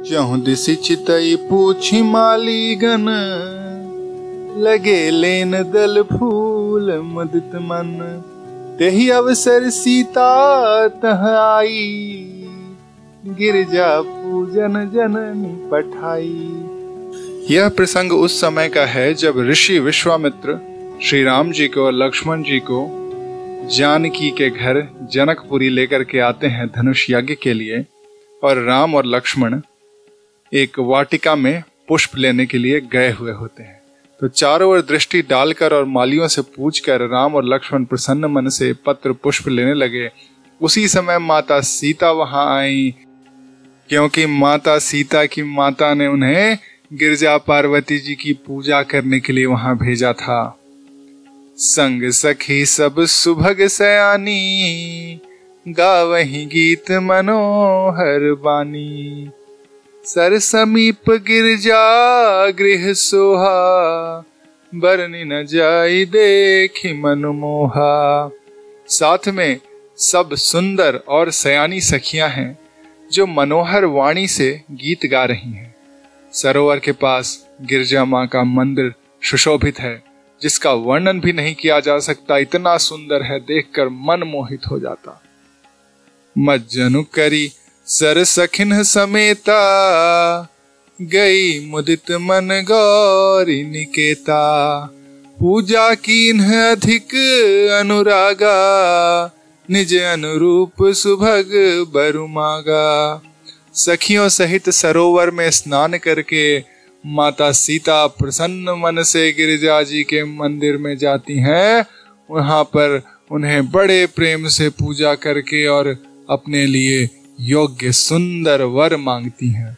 जहु दिसि चितई पूछी मालीगन, लगे लेन दल फूल मुदित मन। तेहि अवसर सीता तह आई, गिरजा पूजन जननी पठाई। यह प्रसंग उस समय का है जब ऋषि विश्वामित्र श्री राम जी को और लक्ष्मण जी को जानकी के घर जनकपुरी लेकर के आते हैं धनुष यज्ञ के लिए, और राम और लक्ष्मण एक वाटिका में पुष्प लेने के लिए गए हुए होते हैं। तो चारों ओर दृष्टि डालकर और मालियों से पूछकर राम और लक्ष्मण प्रसन्न मन से पत्र पुष्प लेने लगे। उसी समय माता सीता वहां आई, क्योंकि माता सीता की माता ने उन्हें गिरजा पार्वती जी की पूजा करने के लिए वहां भेजा था। संग सखी सब सुभग सयानी, गावहीं गीत मनोहर बानी। सर समीप गिरजा गृह सोहा, बरनी न जाई देखी मनमोहा। साथ में सब सुंदर और सयानी सखियां हैं जो मनोहर वाणी से गीत गा रही हैं। सरोवर के पास गिरजा मां का मंदिर सुशोभित है, जिसका वर्णन भी नहीं किया जा सकता, इतना सुंदर है, देखकर मन मोहित हो जाता। मज्जनु करी सर सखिन समेता, गई मुदित मन गौरी निकेता। पूजा कीन्ह अधिक अनुरागा, निज अनुरूप सुभग बरु मागा। सखियों सहित सरोवर में स्नान करके माता सीता प्रसन्न मन से गिरिजा जी के मंदिर में जाती हैं। वहां पर उन्हें बड़े प्रेम से पूजा करके और अपने लिए योग्य सुंदर वर मांगती हैं।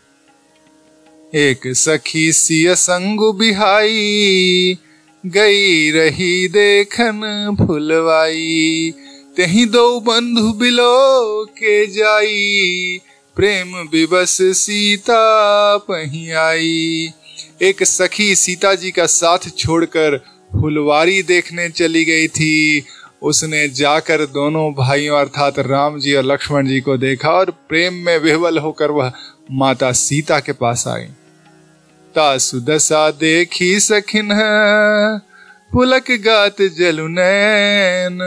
एक सखी सिय संगु बिहाई, गई रही देखन फुलवाई। तेहि दो बंधु बिलो के जाई, प्रेम विवश सीता पही आई। एक सखी सीता जी का साथ छोड़कर फुलवारी देखने चली गई थी। उसने जाकर दोनों भाइयों अर्थात राम जी और लक्ष्मण जी को देखा और प्रेम में विह्वल होकर वह माता सीता के पास आई। तासु दशा देखी सखिन, पुलक गात जलु नैन।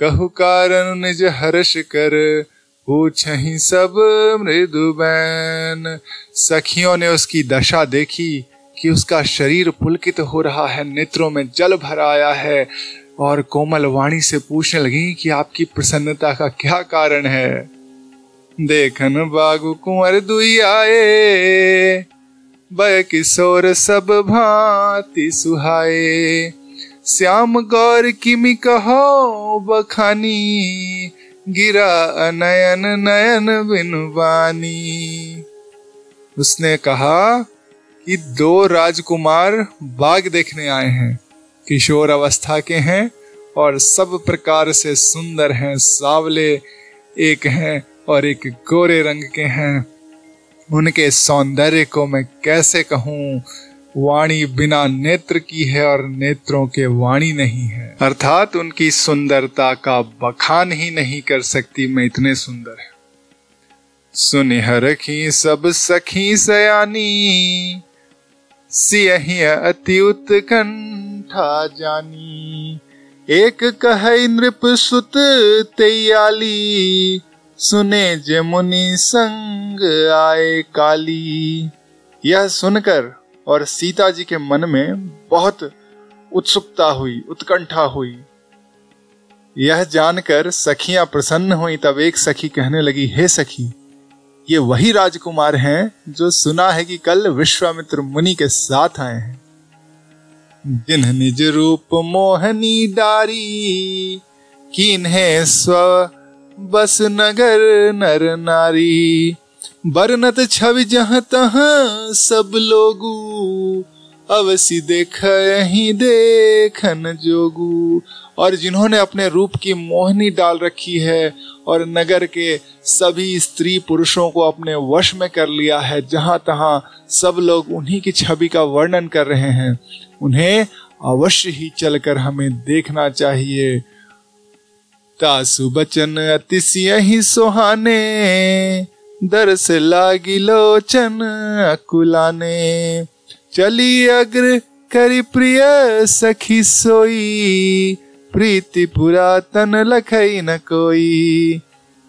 कहु कारण निज हर्ष कर, पूछहि सब मृदु बैन। सखियों ने उसकी दशा देखी कि उसका शरीर पुलकित हो रहा है, नेत्रों में जल भर आया है, और कोमल वाणी से पूछने लगी कि आपकी प्रसन्नता का क्या कारण है। देखन बागु कुंवर दुई आए, बय किशोर सब भांति सुहाए। श्याम गौर किमि कहो बखानी, गिरा अनयन नयन बिनु बानी। उसने कहा कि दो राजकुमार बाग देखने आए हैं, किशोर अवस्था के हैं और सब प्रकार से सुंदर हैं। सावले एक हैं और एक गोरे रंग के हैं। उनके सौंदर्य को मैं कैसे कहूँ, वाणी बिना नेत्र की है और नेत्रों के वाणी नहीं है, अर्थात उनकी सुंदरता का बखान ही नहीं कर सकती, मैं इतने सुंदर है। सुनिह रखी सब सखी सयानी, सियहि अति उत्कंठा जानी। एक कहै नृप सुत तैयाली, सुने जे मुनि संग आए काली। यह सुनकर और सीता जी के मन में बहुत उत्सुकता हुई, उत्कंठा हुई। यह जानकर सखियां प्रसन्न हुई। तब एक सखी कहने लगी, हे सखी, ये वही राजकुमार हैं जो सुना है कि कल विश्वामित्र मुनि के साथ आए हैं। जिन्ह निज रूप मोहनी डारी, कीन्हे स्व बस नगर नर नारी। बरनत छवि जहाँ तहाँ सब लोगू, अवसि देखहि देखन जोगू। और जिन्होंने अपने रूप की मोहनी डाल रखी है और नगर के सभी स्त्री पुरुषों को अपने वश में कर लिया है, जहां तहां सब लोग उन्हीं की छवि का वर्णन कर रहे हैं, उन्हें अवश्य ही चलकर हमें देखना चाहिए। तासु बचन अतिशय ही सुहाने, दरस लागी लोचन अकुलाने। चली अग्र करी प्रिय सखी सोई, प्रीति पुरातन लखई न कोई।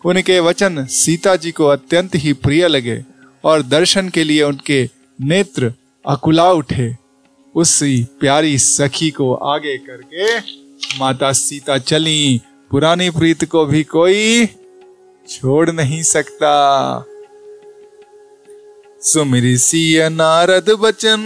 उनके वचन सीता जी को अत्यंत ही प्रिय लगे और दर्शन के लिए उनके नेत्र अकुला उठे। उसी प्यारी सखी को आगे करके माता सीता चली। पुरानी प्रीत को भी कोई छोड़ नहीं सकता। सुमिरि सिय नारद बचन,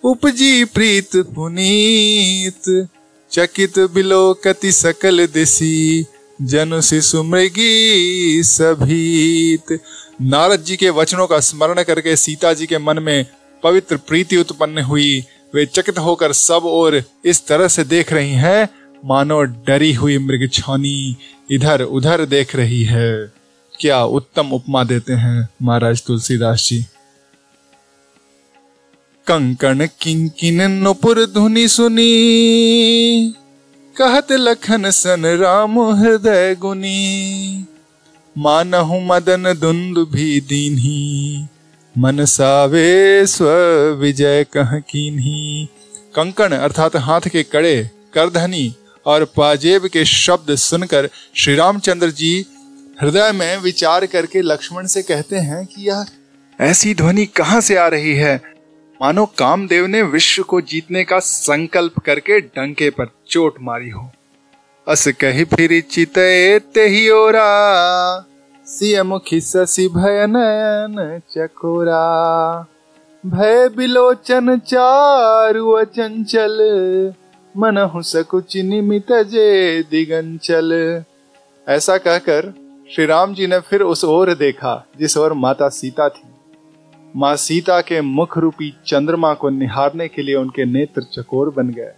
उपजी प्रीत पुनीत। चकित बिलोकति सकल दिसी, जनु शिशु मृगी सभीत। नारद जी के वचनों का स्मरण करके सीता जी के मन में पवित्र प्रीति उत्पन्न हुई। वे चकित होकर सब ओर इस तरह से देख रही हैं मानो डरी हुई मृगछौनी इधर उधर देख रही है। क्या उत्तम उपमा देते हैं महाराज तुलसीदास जी। कंकण किंकिन नुपुर धुनि सुनी, कहत लखन सन राम हृदय गुनी। मानहु मदन दुंदुभि दीन्ही, मनसावे स्व विजय कह कीन्ही। कंकण अर्थात हाथ के कड़े, करधनी और पाजेब के शब्द सुनकर श्री रामचंद्र जी हृदय में विचार करके लक्ष्मण से कहते हैं कि यह ऐसी ध्वनि कहां से आ रही है, मानो कामदेव ने विश्व को जीतने का संकल्प करके डंके पर चोट मारी हो। अस कही फिर चितए तेहि ओरा, सिय मुखी शशि भय नयन चकोरा। भय बिलोचन चारु अचंचल, मनहु सकुच निमित जे दिगंचल। ऐसा कहकर श्री राम जी ने फिर उस ओर देखा जिस ओर माता सीता थी। माँ सीता के मुख रूपी चंद्रमा को निहारने के लिए उनके नेत्र चकोर बन गए।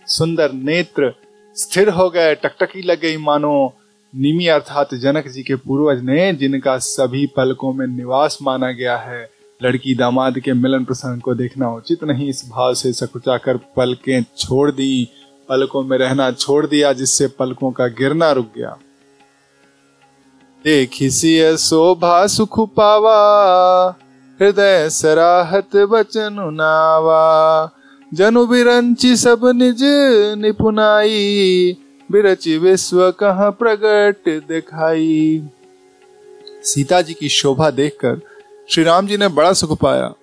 सुंदर नेत्र स्थिर हो गए, टकटकी लग गई, मानो निमि अर्थात जनक जी के पूर्वज ने, जिनका सभी पलकों में निवास माना गया है। लड़की दामाद के मिलन प्रसंग को देखना उचित नहीं, इस भाव से सकुचाकर पलकें छोड़ दी, पलकों में रहना छोड़ दिया, जिससे पलकों का गिरना रुक गया। देखी सिय शोभा सुख पावा, हृदय सराहत बचन नावा। जनु बिरंची सब निज निपुनाई, बिरचि विश्व कहाँ प्रगट दिखाई। सीता जी की शोभा देखकर श्री राम जी ने बड़ा सुख पाया।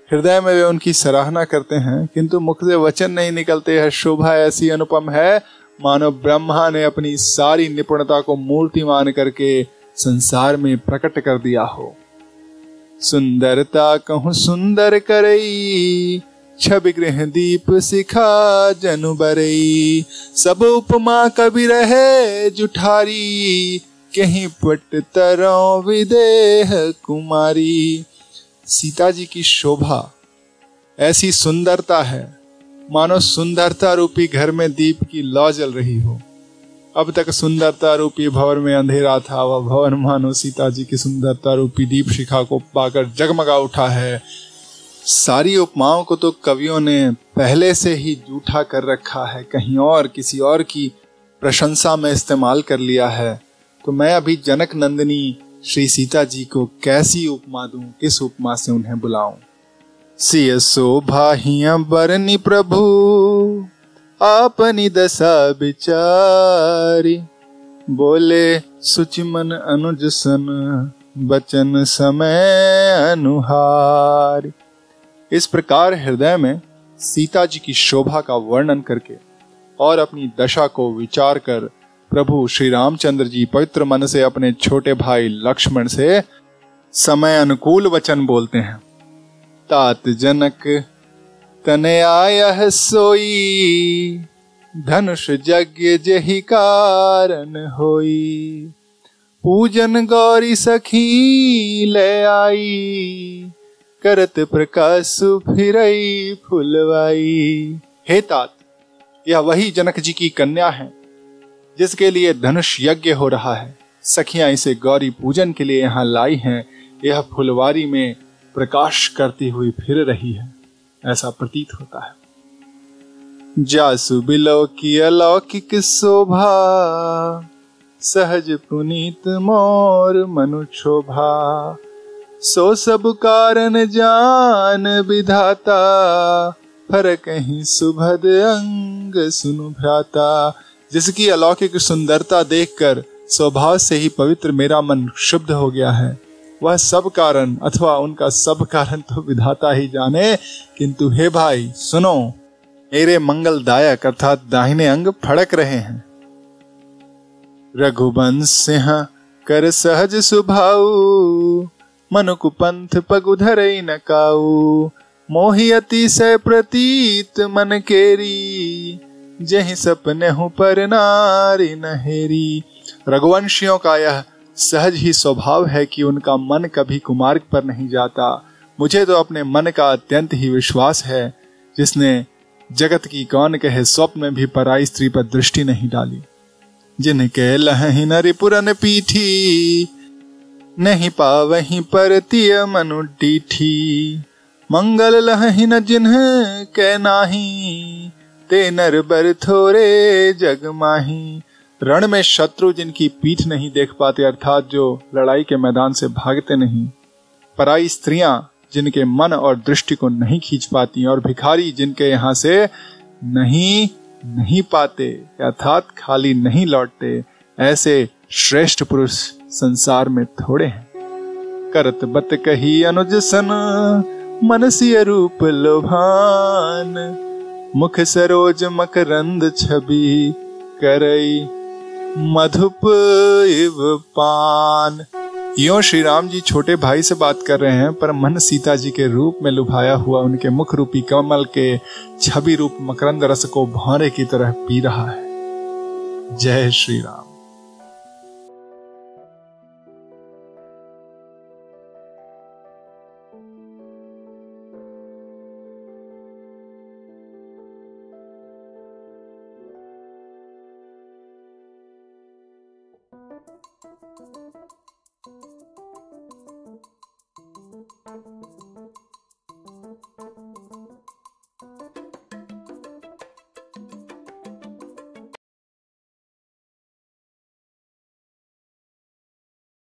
हृदय में वे उनकी सराहना करते हैं, किंतु मुख से वचन नहीं निकलते हैं। शोभा ऐसी अनुपम है मानो ब्रह्मा ने अपनी सारी निपुणता को मूर्तिमान करके संसार में प्रकट कर दिया हो। सुंदरता कहूँ सुंदर करई, छवि गृह दीप सिखा जनु बरई। सब उपमा कवि रहे जुठारी, कहीं पट तरौ विदेह कुमारी। सीता जी की शोभा ऐसी सुंदरता है मानो सुंदरता रूपी घर में दीप की लौ जल रही हो। अब तक सुंदरता रूपी भवन में अंधेरा था, वह भवन मानो सीता जी की सुंदरता रूपी दीप शिखा को पाकर जगमगा उठा है। सारी उपमाओं को तो कवियों ने पहले से ही जूठा कर रखा है, कहीं और किसी और की प्रशंसा में इस्तेमाल कर लिया है। तो मैं अभी जनक नंदिनी श्री सीता जी को कैसी उपमा दूं, किस उपमा से उन्हें बुलाऊं। सिय शोभा हिया बरनी प्रभु, आपनी दशा विचारी। बोले सुचि मन अनुज सन, बचन समय अनुहारी। इस प्रकार हृदय में सीता जी की शोभा का वर्णन करके और अपनी दशा को विचार कर प्रभु श्री रामचंद्र जी पवित्र मन से अपने छोटे भाई लक्ष्मण से समय अनुकूल वचन बोलते हैं। तात जनक तने आयह सोई, धनुष यज्ञ जेहि कारण होई। पूजन गौरी सखी ले आई, करत प्रकाश फिरई फुलवाई। हे तात, यह वही जनक जी की कन्या है जिसके लिए धनुष यज्ञ हो रहा है। सखियां इसे गौरी पूजन के लिए यहाँ लाई हैं। यह फुलवारी में प्रकाश करती हुई फिर रही है, ऐसा प्रतीत होता है। जासु बिलो की अलौकिक शोभा, सहज पुनीत मोर मनु शोभा। सो सब कारण जान विधाता, फरक ही सुभद अंग सुनु भ्राता। जिसकी अलौकिक सुंदरता देखकर स्वभाव से ही पवित्र मेरा मन शुद्ध हो गया है। वह सब कारण अथवा उनका सब कारण तो विधाता ही जाने, किंतु हे भाई सुनो, मेरे मंगलदायक अर्थात दाहिने अंग फड़क रहे हैं। रघुवंश सिंह कर सहज सुभाऊ, मनुकु पंथ पगु धरई न काऊ। मोहि अतिशय प्रतीत मन केरी, जहि सपने हूँ पर नारी नहेरी। रघुवंशियों का यह सहज ही स्वभाव है कि उनका मन कभी कुमार्ग पर नहीं जाता। मुझे तो अपने मन का अत्यंत ही विश्वास है, जिसने जगत की कौन कहे स्वप्न में भी पराई स्त्री पर दृष्टि नहीं डाली। जिनके लहि नरि पुरन पीठी, नहीं पावहीं परतिय मनु डीठी। मंगल लहि न जिन्ह कै नाही, ते नर बर थोरे जग माही। रण में शत्रु जिनकी पीठ नहीं देख पाते, अर्थात जो लड़ाई के मैदान से भागते नहीं। पराई स्त्रियां जिनके मन और दृष्टि को नहीं खींच पाती, और भिखारी जिनके यहाँ से नहीं पाते, अर्थात खाली नहीं लौटते, ऐसे श्रेष्ठ पुरुष संसार में थोड़े हैं। करत बत कही अनुज सन, मनसिय रूप लोभान। मुख सरोज मकरंद छवि, करई मधुप इव पान। यूं श्री राम जी छोटे भाई से बात कर रहे हैं, पर मन सीता जी के रूप में लुभाया हुआ उनके मुख रूपी कमल के छवि रूप मकरंद रस को भौरे की तरह पी रहा है। जय श्री राम।